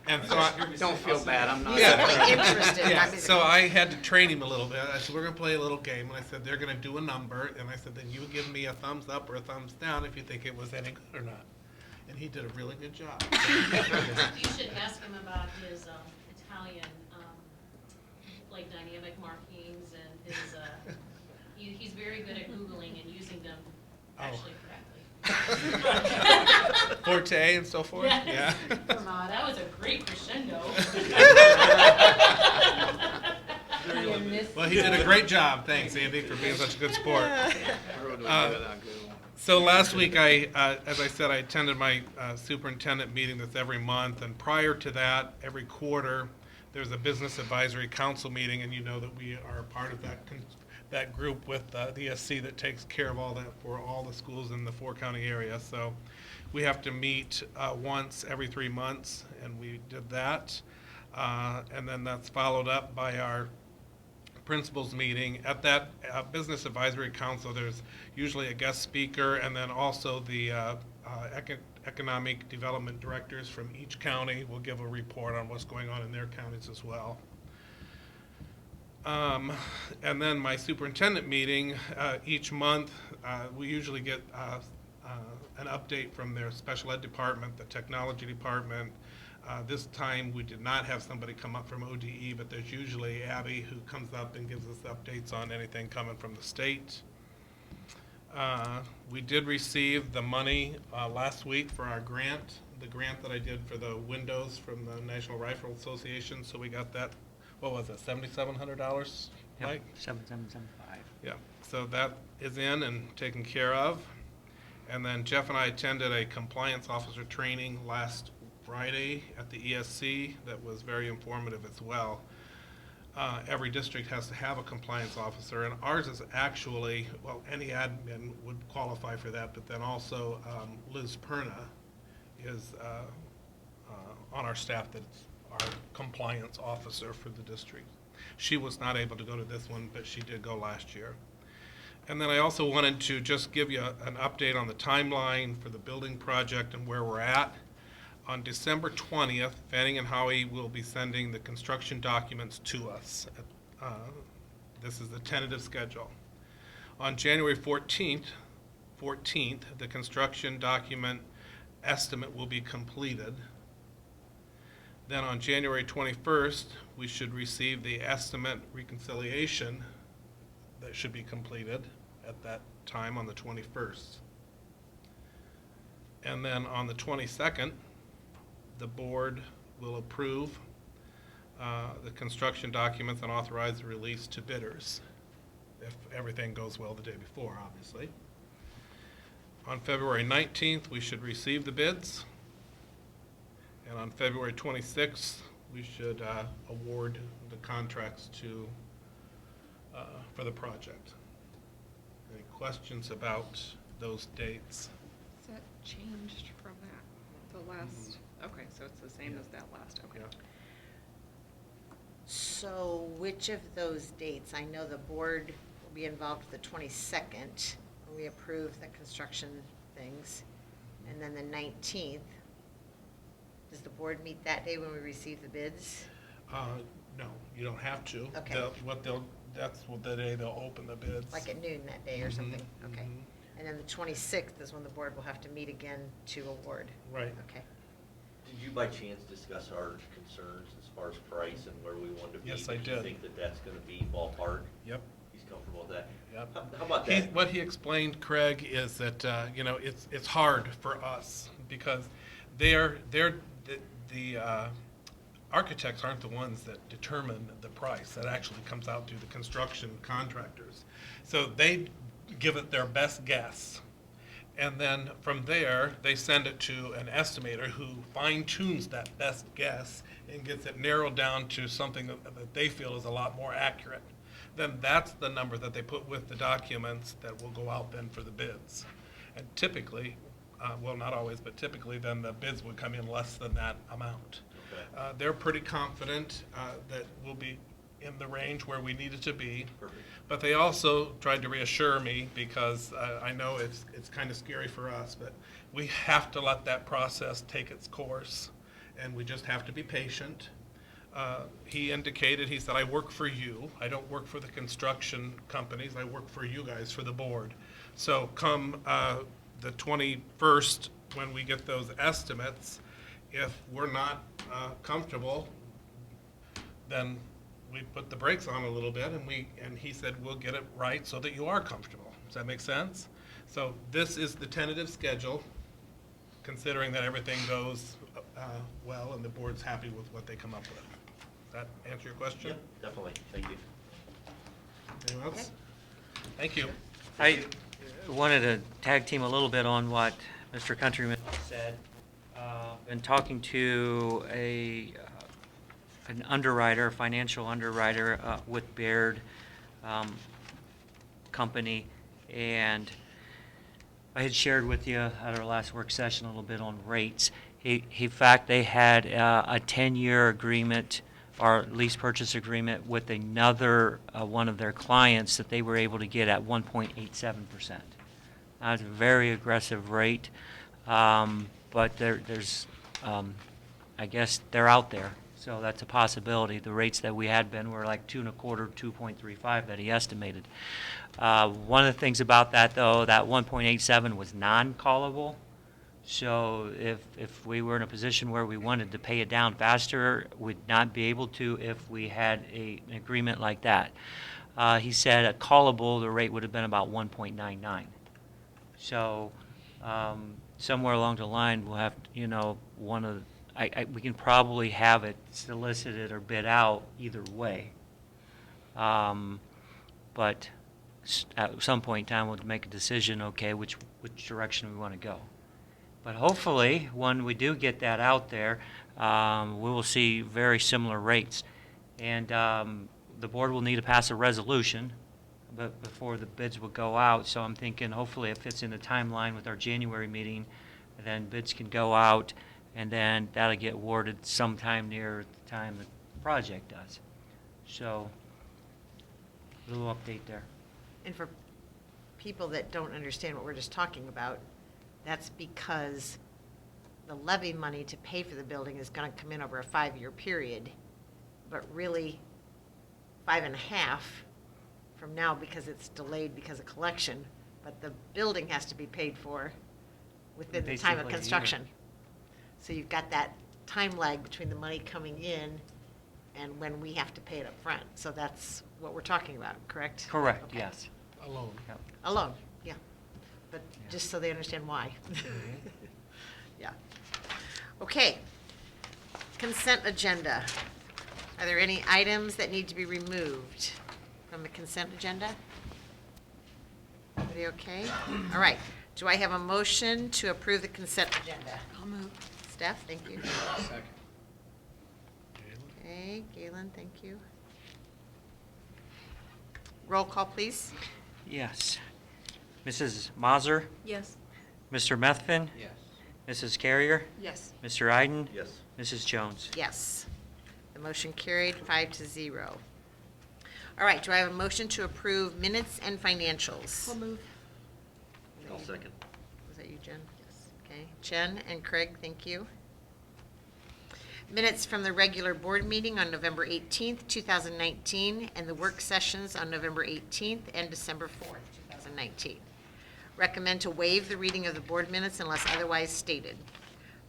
And so Don't feel bad, I'm not. He's certainly interested. yeah, I mean, so I had to train him a little bit. I said, we're going to play a little game. And I said, they're going to do a number. And I said, then you give me a thumbs up or a thumbs down if you think it was any good or not. And he did a really good job. You should ask him about his Italian, like dynamic markings and his, he's very good at Googling and using them actually correctly. Forte and so forth? Yes. Yeah. That was a great crescendo. Well, he did a great job. Thanks, Andy, for being such a good sport. Everyone would give it a Google. So last week, as I said, I attended my superintendent meeting that's every month, and prior to that, every quarter, there's a business advisory council meeting, and you know that we are part of that group with the ESC that takes care of all that for all the schools in the 4-county area. So we have to meet once every 3 months, and we did that. And then that's followed up by our principals meeting. At that business advisory council, there's usually a guest speaker, and then also the economic development directors from each county will give a report on what's going on in their counties as well. And then my superintendent meeting, each month, we usually get an update from their special ed department, the technology department. This time, we did not have somebody come up from ODE, but there's usually Abby who comes up and gives us updates on anything coming from the state. We did receive the money last week for our grant, the grant that I did for the windows from the National Rifle Association. So we got that, what was it, $7,700, Mike? 7775. Yeah, so that is in and taken care of. And then Jeff and I attended a compliance officer training last Friday at the ESC that was very informative as well. Every district has to have a compliance officer, and ours is actually, well, any admin would qualify for that, but then also Liz Perna is on our staff that's our compliance officer for the district. She was not able to go to this one, but she did go last year. And then I also wanted to just give you an update on the timeline for the building project and where we're at. On December 20th, Fanning and Howie will be sending the construction documents to us. This is the tentative schedule. On January 14th, the construction document estimate will be completed. Then on January 21st, we should receive the estimate reconciliation that should be completed at that time on the 21st. And then on the 22nd, the board will approve the construction documents and authorize the release to bidders, if everything goes well the day before, obviously. On February 19th, we should receive the bids. And on February 26th, we should award the contracts to for the project. Any questions about those dates? Is that changed from that, the last? Okay, so it's the same as that last, okay. Yeah. So which of those dates, I know the board will be involved with the 22nd, when we approve the construction things, and then the 19th. Does the board meet that day when we receive the bids? No, you don't have to. Okay. That's the day they'll open the bids. Like at noon that day or something? Okay. mhm. And then the 26th is when the board will have to meet again to award? Right. Okay. Did you by chance discuss our concerns as far as price and where we want to be? Yes, I Do you did. think that that's going to be ballpark? Yep. He's comfortable with that? Yep. How about that? What he explained, Craig, is that it's hard for us because the architects aren't the ones that determine the price. That actually comes out through the construction contractors. So they give it their best guess. And then from there, they send it to an estimator who fine-tunes that best guess and gets it narrowed down to something that they feel is a lot more accurate. Then that's the number that they put with the documents that will go out then for the bids. And typically, well, not always, but typically then the bids would come in less than that amount. Okay. They're pretty confident that we'll be in the range where we need it to be. Perfect. But they also tried to reassure me because I know it's kind of scary for us, but we have to let that process take its course, and we just have to be patient. He indicated, he said, I work for you. I don't work for the construction companies. I work for you guys, for the board. So come the 21st, when we get those estimates, if we're not comfortable, then we put the brakes on a little bit, and he said we'll get it right so that you are comfortable. Does that make sense? So this is the tentative schedule, considering that everything goes well and the board's happy with what they come up with. Does that answer your question? Yep, definitely. Thank you. Anyone else? Thank you. I wanted to tag team a little bit on what Mr. Countryman said. Been talking to an underwriter, financial underwriter with Baird Company, and I had shared with you at our last work session a little bit on rates. In fact, they had a 10-year agreement or lease purchase agreement with another one of their clients that they were able to get at 1.87%. That's a very aggressive rate. But there's, I guess they're out there, so that's a possibility. The rates that we had been were like 2.25, 2.35 that he estimated. One of the things about that, though, that 1.87 was non-callable. So if we were in a position where we wanted to pay it down faster, we'd not be able to if we had an agreement like that. He said at callable, the rate would have been about 1.99. So somewhere along the line, we'll have, we can probably have it solicited or bid out either way. But at some point in time, we'll make a decision, okay, which direction we want to go. But hopefully, when we do get that out there, we will see very similar rates. And the board will need to pass a resolution before the bids will go out. So I'm thinking hopefully it fits in the timeline with our January meeting. And then bids can go out, and then that'll get awarded sometime near the time the project does. So a little update there. And for people that don't understand what we're just talking about, that's because the levy money to pay for the building is going to come in over a 5-year period, but really 5.5 from now because it's delayed because of collection, but the building has to be paid for within the time of Basically a construction. So you've got that time lag between the money coming in and when we have to pay it up front. So that's what we're talking about, correct? Correct, Okay. yes. Alone. Yep. Alone, yeah. But Yeah. just so they understand why. Yeah. Okay. Consent agenda. Are there any items that need to be removed from the consent agenda? Everybody okay? All right. Do I have a motion to approve the consent agenda? I'll move. Steph, thank you. Second. Okay, Galen, thank you. Roll call, please. Yes. Mrs. Mazur, Yes. Mr. Methvin, Yes. Mrs. Carrier, Yes. Mr. Iden, Yes. Mrs. Jones. Yes. The motion carried 5-0. All right, do I have a motion to approve minutes and financials? I'll move. I'll second. Was that you, Jen? Yes. Okay, Jen and Craig, thank you. Minutes from the regular board meeting on November 18th, 2019, and the work sessions on November 18th and December 4th, 2019. Recommend to waive the reading of the board minutes unless otherwise stated.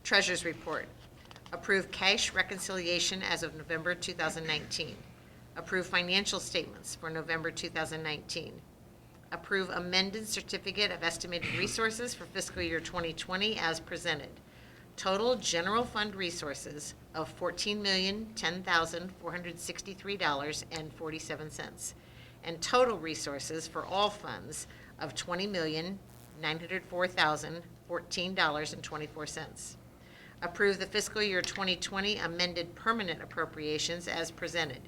Treasurer's report. Approve cash reconciliation as of November 2019. Approve financial statements for November 2019. Approve amended certificate of estimated resources for fiscal year 2020 as presented. Total general fund resources of $14,010,463.47. And total resources for all funds of $20,904,014.24. Approve the fiscal year 2020 amended permanent appropriations as presented.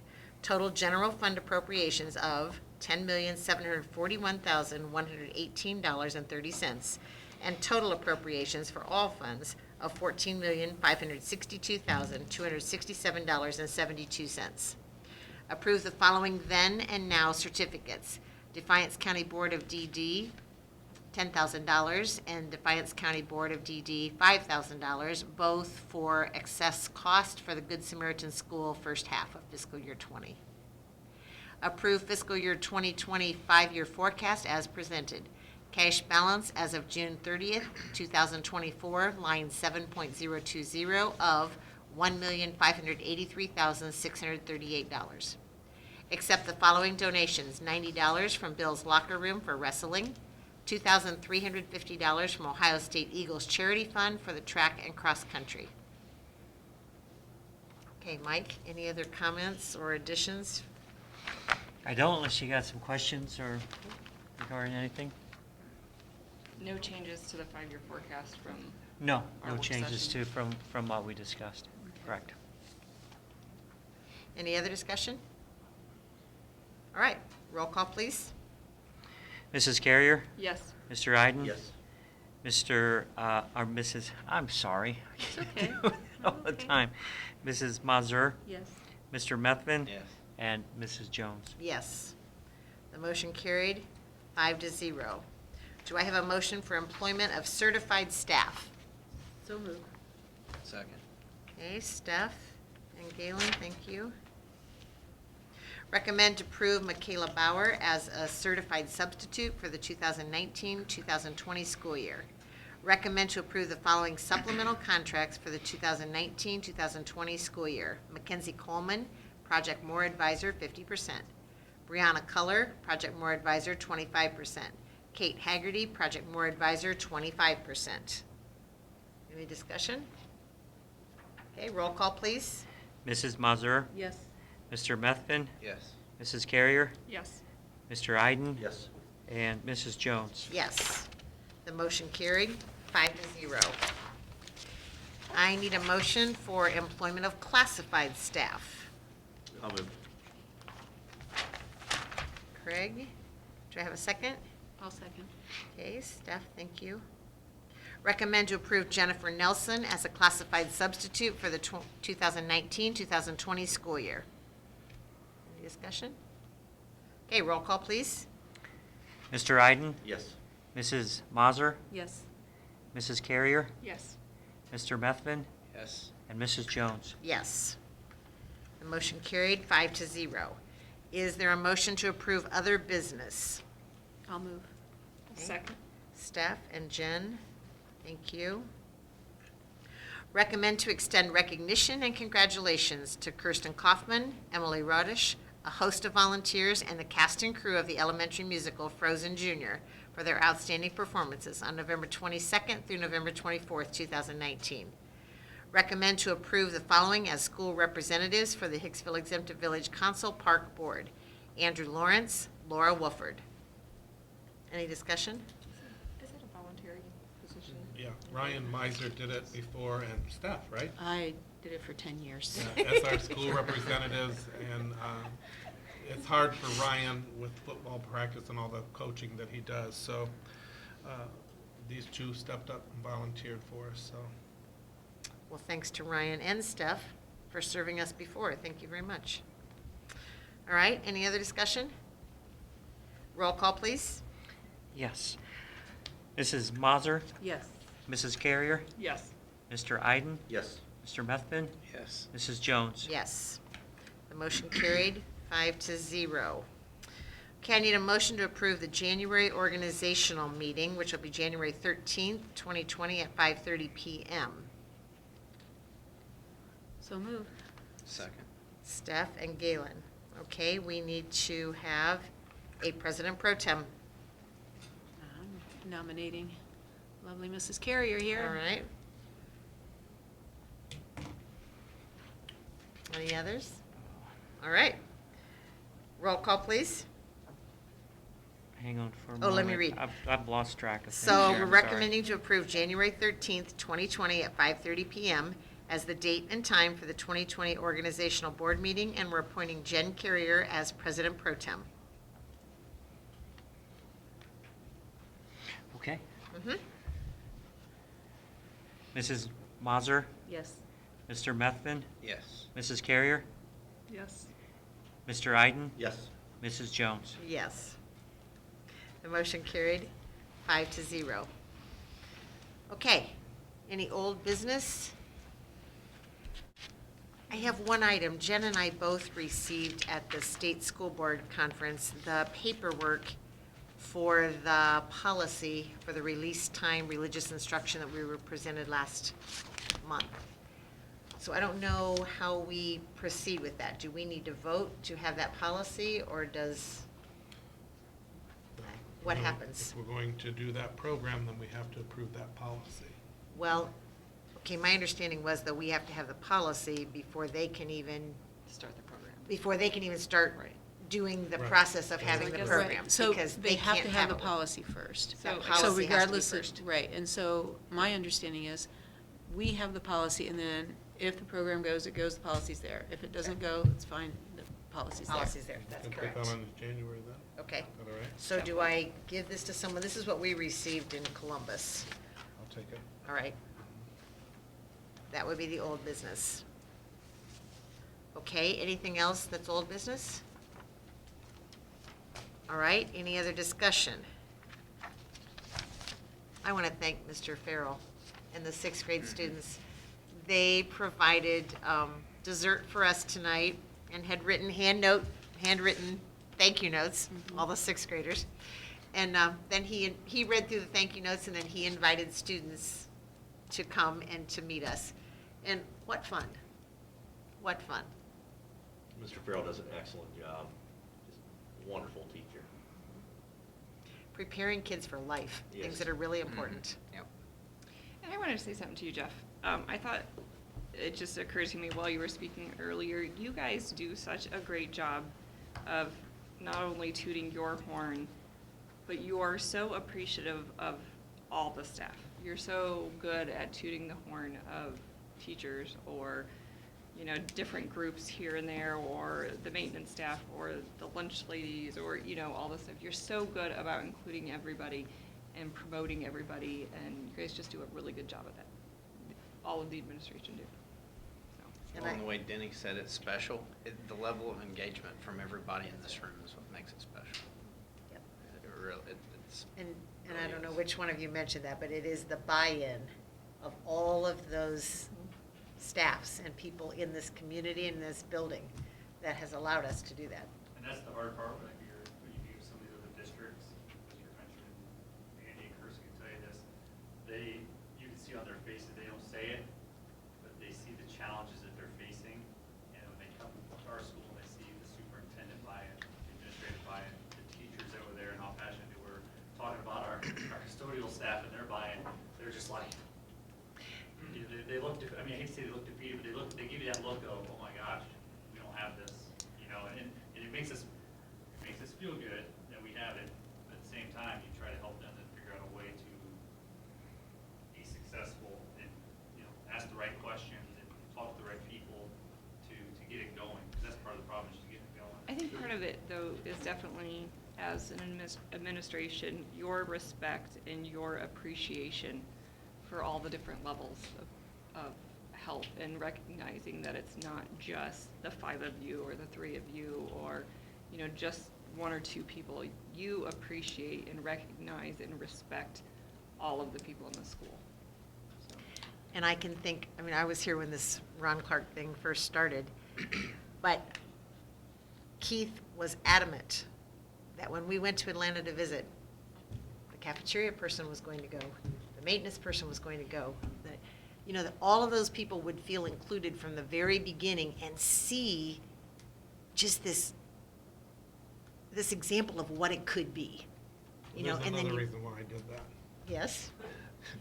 Total general fund appropriations of $10,741,118.30, and total appropriations for all funds of $14,562,267.72. Approve the following then and now certificates. Defiance County Board of DD, $10,000, and Defiance County Board of DD, $5,000, both for excess cost for the Good Samaritan School first half of fiscal year 20. Approve fiscal year 2020 5-year forecast as presented. Cash balance as of June 30th, 2024, line 7.020 of $1,583,638. Accept the following donations: $90 from Bill's Locker Room for wrestling, $2,350 from Ohio State Eagles Charity Fund for the track and cross country. Okay, Mike, any other comments or additions? I don't, unless you got some questions or regarding anything? No changes to the 5-year forecast from, No, Our no work changes session. from what we discussed. Correct. Any other discussion? All right, roll call, please. Mrs. Carrier, yes. Mr. Iden? Yes. Mr., or Mrs., I'm sorry. It's okay. All the Okay. time. Mrs. Mazur, Yes. Mr. Methvin? Yes. And Mrs. Jones. Yes. The motion carried 5-0. Do I have a motion for employment of certified staff? So moved. Second. Okay, Steph and Galen, thank you. Recommend to approve Michaela Bauer as a certified substitute for the 2019-2020 school year. Recommend to approve the following supplemental contracts for the 2019-2020 school year. Mackenzie Coleman, Project More Advisor, 50%. Brianna Culler, Project More Advisor, 25%. Kate Haggerty, Project More Advisor, 25%. Any discussion? Okay, roll call, please. Mrs. Mazur, Yes. Mr. Methvin, Yes. Mrs. Carrier, Yes. Mr. Iden, Yes. and Mrs. Jones. Yes. The motion carried, 5-0. I need a motion for employment of classified staff. I'll move. Craig, do I have a second? I'll second. Okay, Steph, thank you. Recommend to approve Jennifer Nelson as a classified substitute for the 2019-2020 school year. Any discussion? Okay, roll call, please. Mr. Iden, Yes. Mrs. Mazur, Yes. Mrs. Carrier, Yes. Mr. Methvin, Yes. and Mrs. Jones. Yes. The motion carried, 5-0. Is there a motion to approve other business? I'll move. Okay. Second. Steph and Jen, thank you. Recommend to extend recognition and congratulations to Kirsten Kaufman, Emily Rodish, a host of volunteers, and the cast and crew of the elementary musical Frozen Junior for their outstanding performances on November 22nd through November 24th, 2019. Recommend to approve the following as school representatives for the Hicksville Exempted Village Council Park Board: Andrew Lawrence, Laura Wolford. Any discussion? Is it a voluntary position? Yeah, Ryan Meiser did it before, and Steph, right? I did it for 10 years. As our school representatives, and it's hard for Ryan with football practice and all the coaching that he does, so these two stepped up and volunteered for us, so. Well, thanks to Ryan and Steph for serving us before. Thank you very much. All right, any other discussion? Roll call, please. Yes. Mrs. Mazur, Yes. Mrs. Carrier, Yes. Mr. Iden, Yes. Mr. Methvin, Yes. Mrs. Jones. Yes. The motion carried, 5-0. Okay, I need a motion to approve the January organizational meeting, which will be January 13th, 2020 at 5:30 PM. So moved. Second. Steph and Galen. Okay, we need to have a president pro tem. I'm nominating lovely Mrs. Carrier here. All right. Any others? All right. Roll call, please. Hang on for a Oh, moment. let me read. I've lost track of things So here, we're I'm sorry. recommending to approve January 13th, 2020 at 5:30 PM as the date and time for the 2020 organizational board meeting, and we're appointing Jen Carrier as president pro tem. Okay. Mhm. Mrs. Mazur, Yes. Mr. Methvin, Yes. Mrs. Carrier, Yes. Mr. Iden, Yes. Mrs. Jones. Yes. The motion carried, 5-0. Okay, any old business? I have one item. Jen and I both received at the state school board conference the paperwork for the policy for the release time religious instruction that we were presented last month. So I don't know how we proceed with that. Do we need to vote to have that policy, or does, what happens? If we're going to do that program, then we have to approve that policy. Well, okay, my understanding was that we have to have the policy before they can even, Start the program. start Right. doing the Right. process of So having I the guess- program. So because they have to can't have the it. policy first. That So- policy has So to be regardless first. of, right, and so my understanding is, we have the policy, and then if the program goes, it goes, the policy's there. If it doesn't go, it's fine, the policy's there. Policy's there, that's We correct. can put that on in January then, Okay, is that all right? so do I give this to someone? This is what we received in Columbus. I'll take it. All right. That would be the old business. Okay, anything else that's old business? All right, any other discussion? I want to thank Mr. Farrell and the sixth grade students. They provided dessert for us tonight and had written handwritten thank you notes, all the sixth graders. And then he read through the thank you notes, and then he invited students to come and to meet us. And what fun. What fun. Mr. Farrell does an excellent job. Just a wonderful teacher. Preparing kids for life, things Yes. that are really important. Yep. And I wanted to say something to you, Jeff. I thought, it just occurred to me while you were speaking earlier, you guys do such a great job of not only tooting your horn, but you are so appreciative of all the staff. You're so good at tooting the horn of teachers or, you know, different groups here and there, or the maintenance staff, or the lunch ladies, or, you know, all this stuff. You're so good about including everybody and promoting everybody, and you guys just do a really good job of that. All of the administration do. So. And Well, and the way Denny said it's special, the level of engagement from everybody in this room is what makes it special. Yep. It's And I don't know which one of you mentioned that, but it is the buy-in of all of those staffs and people in this community, in this building, that has allowed us to do that. And that's the hard part when you do some of these other districts, as you mentioned, Andy and Kirsten can tell you this, you can see on their faces, they don't say it, but they see the challenges that they're facing, and when they come to our school and they see the superintendent buy-in, the administrative buy-in, the teachers that were there and how passionate they were talking about our custodial staff and their buy-in, they're just like, you know, they look, I mean, I hate to say they look defeated, but they give you that look of, oh my gosh, we don't have this, you know, and it makes us feel good that we have it, but at the same time, you try to help them to figure out a way to be successful and, you know, ask the right questions and talk to the right people to get it going, because that's part of the problem, is to get it going. I think part of it, though, is definitely, as an administration, your respect and your appreciation for all the different levels of help, and recognizing that it's not just the 5 of you or the 3 of you, or, you know, just 1 or 2 people. You appreciate and recognize and respect all of the people in the school. So. And I can think, I mean, I was here when this Ron Clark thing first started, but Keith was adamant that when we went to Atlanta to visit, the cafeteria person was going to go, the maintenance person was going to go, you know, that all of those people would feel included from the very beginning and see just this example of what it could be. You know, There's and then another you, reason why I did that. yes,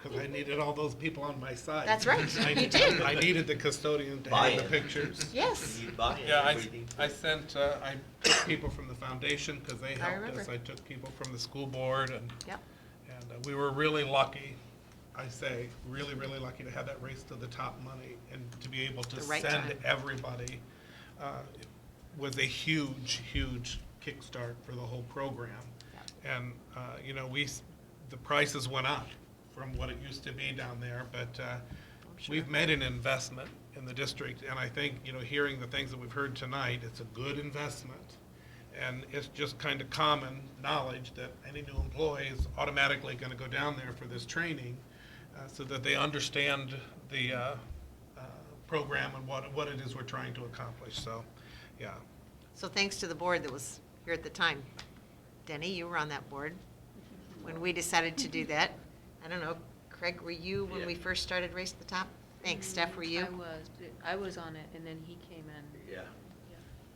Because I needed all those people on my side. That's right, you did. I needed the custodian to have Buy-in. the pictures. yes. You buy in, Yeah, everybody needs to- I sent, I took people from the foundation because they helped remember. us. I took people from the school board, and Yep. we were really lucky, I say, really, really lucky to have that race to the top money and to be able to The right send time. everybody. It was a huge, huge kickstart for the whole program. And, you know, the prices went up from what it used to be down there, but we've made an investment in the district, and I think, you know, hearing the things that we've heard tonight, it's a good investment. And it's just kind of common knowledge that any new employee is automatically going to go down there for this training so that they understand the program and what it is we're trying to accomplish. So, yeah. So thanks to the board that was here at the time. Denny, you were on that board when we decided to do that. I don't know, Craig, were you when Yeah. we first started Race to the Top? Thanks, Steph, were you? I was on it, and then he came in. Yeah.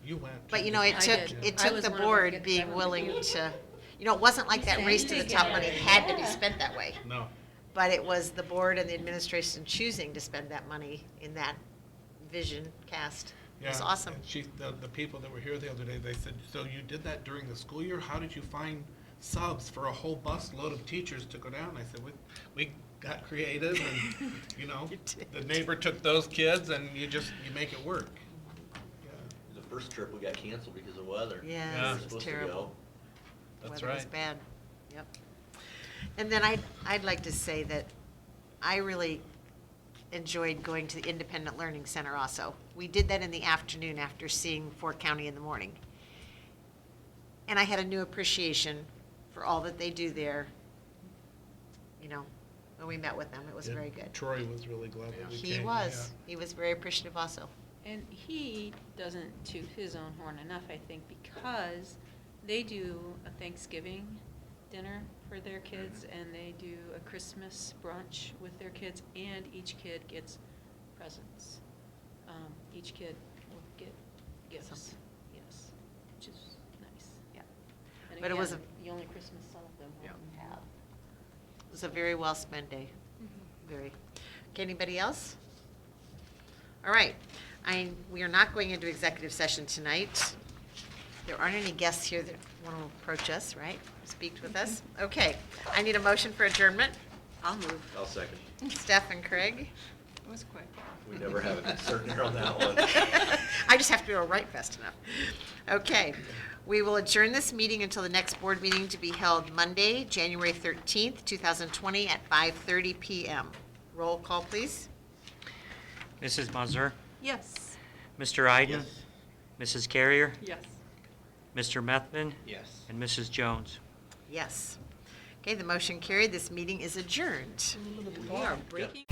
You went. But, you know, it I took, did. it I took was the one of them board get being that one. willing to, you know, it wasn't like that Race to the Top money had to be spent that way. No. But it was the board and the administration choosing to spend that money in that vision cast. It was Yeah, awesome. and the people that were here the other day, they said, so you did that during the school year? How did you find subs for a whole bus load of teachers to go down? I said, we got creative, and, you know, You did. the neighbor took those kids, and you make it work. Yeah, The first trip we got canceled because of weather. Yes, We were it was supposed to terrible. go. That's Weather was right. bad, yep. And then I'd like to say that I really enjoyed going to the Independent Learning Center also. We did that in the afternoon after seeing Fort County in the morning. And I had a new appreciation for all that they do there. You know, when we met with them. It was Yeah, very good. Troy was really glad that we came. He was. He was very appreciative also. And he doesn't toot his own horn enough, I think, because they do a Thanksgiving dinner for their kids, and they do a Christmas brunch with their kids, and each kid gets presents. Each kid will get gifts, Something. yes, which is nice. Yeah. And But it was again, the only Christmas some of them Yeah. won't have. It was a very well spent day. Very. Okay, anybody else? All right. We are not going into executive session tonight. There aren't any guests here that want to approach us, right? Speak with us? Okay. I need a motion for adjournment. I'll move. I'll second. Steph and Craig. It was quick. We never have a concerner on that one. I just have to do it right fast enough. Okay. We will adjourn this meeting until the next board meeting to be held Monday, January 13th, 2020 at 5:30 PM. Roll call, please. Mrs. Mazur, Yes. Mr. Iden, Yes. Mrs. Carrier, Yes. Mr. Methvin, Yes. and Mrs. Jones. Yes. Okay, the motion carried. This meeting is adjourned. We are breaking.